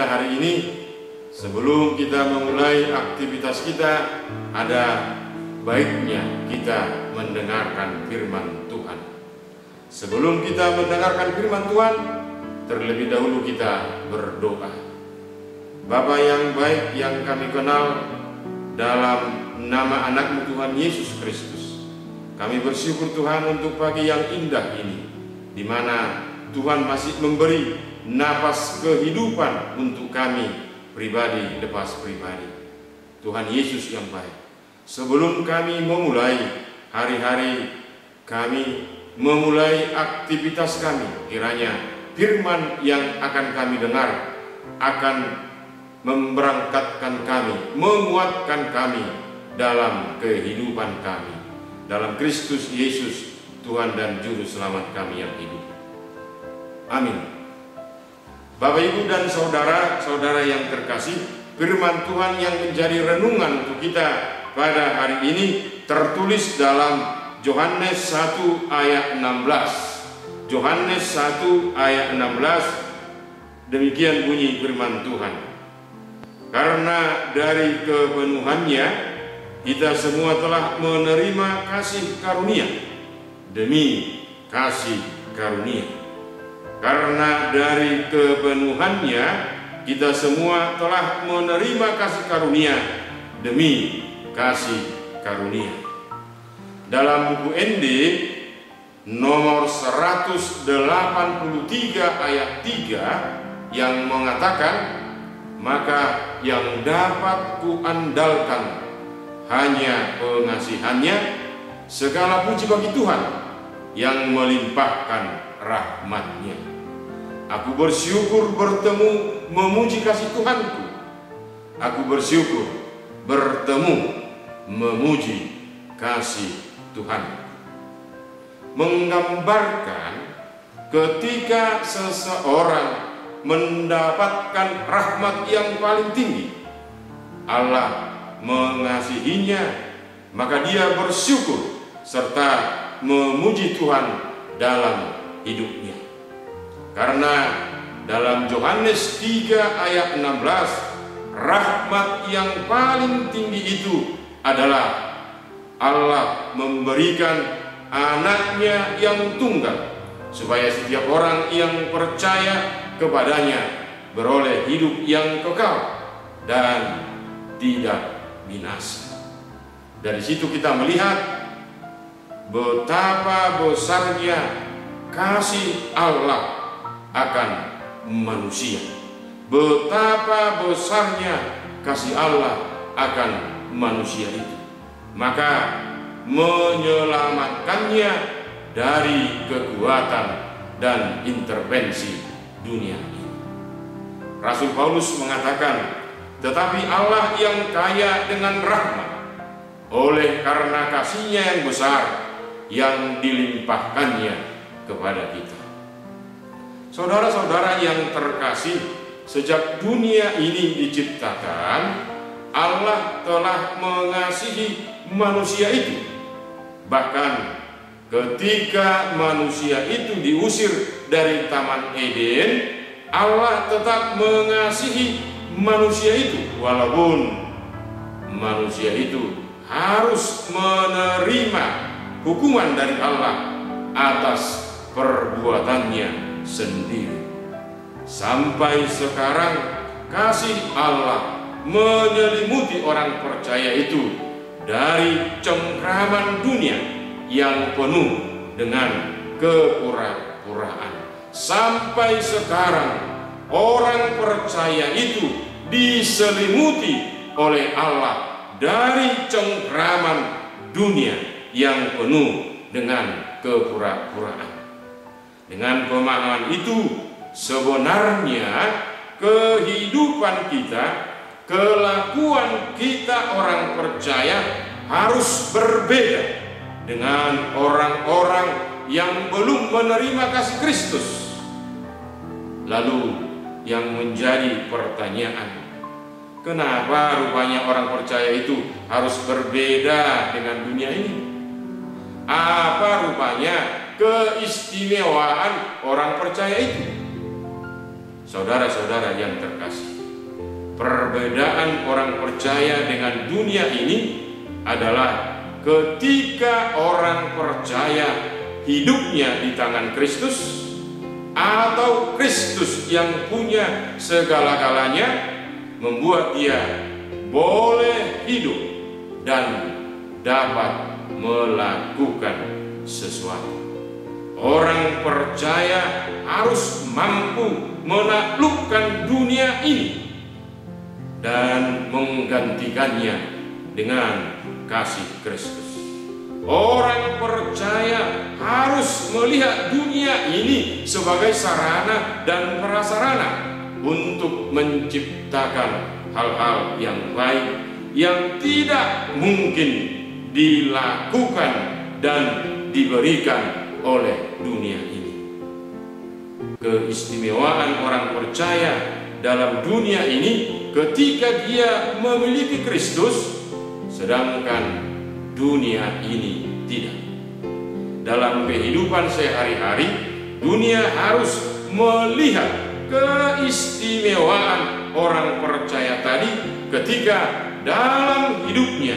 kita hari ini, sebelum kita memulai aktivitas kita, ada baiknya kita mendengarkan firman Tuhan. Sebelum kita mendengarkan firman Tuhan, terlebih dahulu kita berdoa. Bapa yang baik yang kami kenal, dalam nama anak-Mu Tuhan Yesus Kristus, kami bersyukur Tuhan untuk pagi yang indah ini, di mana Tuhan masih memberi napas kehidupan untuk kami pribadi lepas pribadi. Tuhan Yesus yang baik, sebelum kami memulai hari-hari kami, memulai aktivitas kami, kiranya firman yang akan kami dengar akan memberangkatkan kami, menguatkan kami dalam kehidupan kami, dalam Kristus Yesus, Tuhan dan Juru Selamat kami yang hidup. Amin. Bapak, Ibu, dan saudara-saudara yang terkasih, firman Tuhan yang menjadi renungan untuk kita pada hari ini tertulis dalam Yohanes 1 ayat 16. Yohanes 1 ayat 16, demikian bunyi firman Tuhan. Karena dari kepenuhannya kita semua telah menerima kasih karunia demi kasih karunia. Karena dari kepenuhannya kita semua telah menerima kasih karunia demi kasih karunia. Dalam buku ND nomor 183 ayat 3 yang mengatakan, maka yang dapat kuandalkan hanya pengasihannya, segala puji bagi Tuhan yang melimpahkan rahmat-Nya. Aku bersyukur bertemu memuji kasih Tuhanku. Aku bersyukur bertemu memuji kasih Tuhan. Menggambarkan ketika seseorang mendapatkan rahmat yang paling tinggi, Allah mengasihinya, maka dia bersyukur serta memuji Tuhan dalam hidupnya. Karena dalam Yohanes 3 ayat 16, rahmat yang paling tinggi itu adalah Allah memberikan anaknya yang tunggal, supaya setiap orang yang percaya kepadanya beroleh hidup yang kekal dan tidak binasa. Dari situ kita melihat betapa besarnya kasih Allah akan manusia, betapa besarnya kasih Allah akan manusia itu, maka menyelamatkannya dari kekuatan dan intervensi dunia ini. Rasul Paulus mengatakan, tetapi Allah yang kaya dengan rahmat, oleh karena kasih-Nya yang besar yang dilimpahkannya kepada kita. Saudara-saudara yang terkasih, sejak dunia ini diciptakan, Allah telah mengasihi manusia itu. Bahkan ketika manusia itu diusir dari Taman Eden, Allah tetap mengasihi manusia itu, walaupun manusia itu harus menerima hukuman dari Allah atas perbuatannya sendiri. Sampai sekarang kasih Allah menyelimuti orang percaya itu dari cengkraman dunia yang penuh dengan kepura-puraan. Sampai sekarang orang percaya itu diselimuti oleh Allah dari cengkraman dunia yang penuh dengan kepura-puraan. Dengan pemahaman itu, sebenarnya kehidupan kita, kelakuan kita orang percaya harus berbeda dengan orang-orang yang belum menerima kasih Kristus. Lalu yang menjadi pertanyaan, kenapa rupanya orang percaya itu harus berbeda dengan dunia ini? Apa rupanya keistimewaan orang percaya itu? Saudara-saudara yang terkasih, perbedaan orang percaya dengan dunia ini adalah ketika orang percaya hidupnya di tangan Kristus, atau Kristus yang punya segala-galanya membuat dia boleh hidup dan dapat melakukan sesuatu. Orang percaya harus mampu menaklukkan dunia ini dan menggantikannya dengan kasih Kristus. Orang percaya harus melihat dunia ini sebagai sarana dan prasarana untuk menciptakan hal-hal yang baik yang tidak mungkin dilakukan dan diberikan oleh dunia ini. Keistimewaan orang percaya dalam dunia ini ketika dia memiliki Kristus, sedangkan dunia ini tidak. Dalam kehidupan sehari-hari, dunia harus melihat keistimewaan orang percaya tadi ketika dalam hidupnya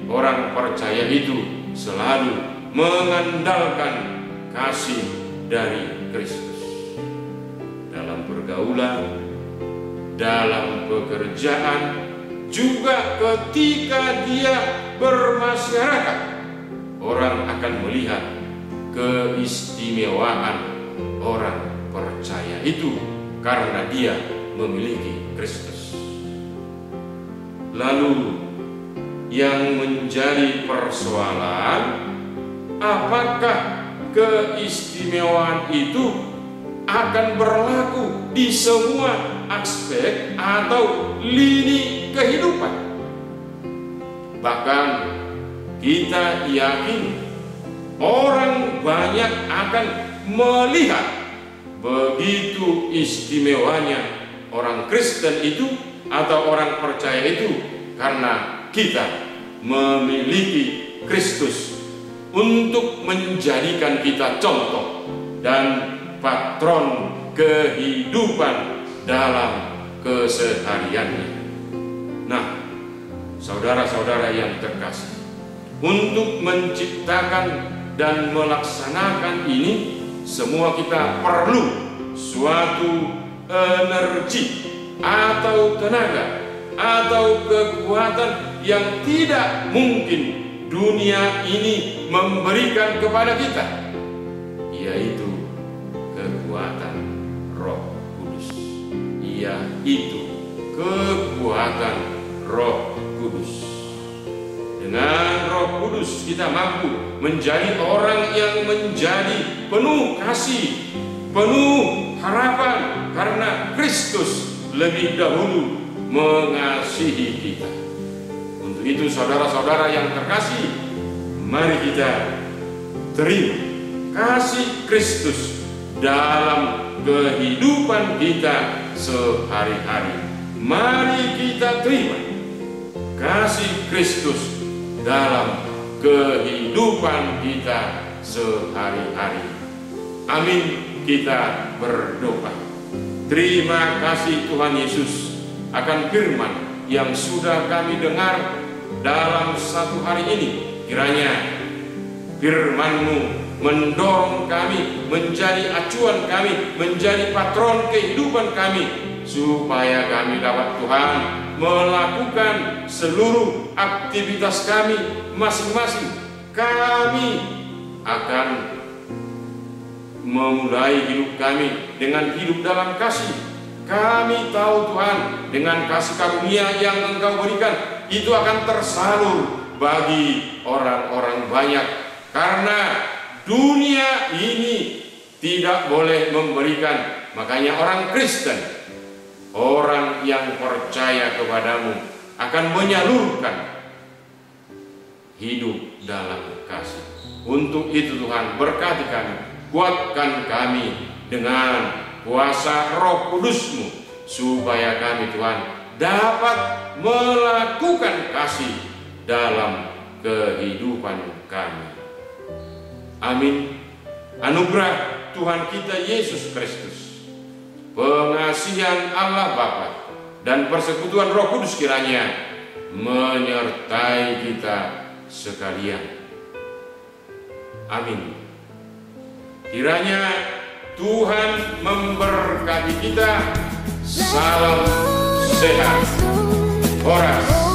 orang percaya itu selalu mengandalkan kasih dari Kristus. Dalam pergaulan, dalam pekerjaan, juga ketika dia bermasyarakat, orang akan melihat keistimewaan orang percaya itu karena dia memiliki Kristus. Lalu yang menjadi persoalan, apakah keistimewaan itu akan berlaku di semua aspek atau lini kehidupan? Bahkan kita yakin orang banyak akan melihat begitu istimewanya orang Kristen itu atau orang percaya itu karena kita memiliki Kristus untuk menjadikan kita contoh dan patron kehidupan dalam kesehariannya. Nah, saudara-saudara yang terkasih, untuk menciptakan dan melaksanakan ini semua kita perlu suatu energi atau tenaga atau kekuatan yang tidak mungkin dunia ini memberikan kepada kita, yaitu kekuatan Roh Kudus. Yaitu kekuatan Roh Kudus. Dengan Roh Kudus kita mampu menjadi orang yang menjadi penuh kasih, penuh harapan karena Kristus lebih dahulu mengasihi kita. Untuk itu saudara-saudara yang terkasih, mari kita terima kasih Kristus dalam kehidupan kita sehari-hari. Mari kita terima kasih Kristus dalam kehidupan kita sehari-hari. Amin. Kita berdoa. Terima kasih Tuhan Yesus akan firman yang sudah kami dengar dalam satu hari ini. Kiranya firman-Mu mendorong kami, menjadi acuan kami, menjadi patron kehidupan kami, supaya kami dapat Tuhan melakukan seluruh aktivitas kami masing-masing. Kami akan memulai hidup kami dengan hidup dalam kasih. Kami tahu Tuhan, dengan kasih karunia yang Engkau berikan itu akan tersalur bagi orang-orang banyak, karena dunia ini tidak boleh memberikan. Makanya orang Kristen, orang yang percaya kepadamu, akan menyalurkan hidup dalam kasih. Untuk itu Tuhan, berkati kami, kuatkan kami dengan kuasa Roh Kudus-Mu, supaya kami Tuhan dapat melakukan kasih dalam kehidupan kami. Amin. Anugerah Tuhan kita Yesus Kristus, pengasihan Allah Bapa, dan persekutuan Roh Kudus kiranya menyertai kita sekalian. Amin. Kiranya Tuhan memberkati kita. Salam sehat. Horas.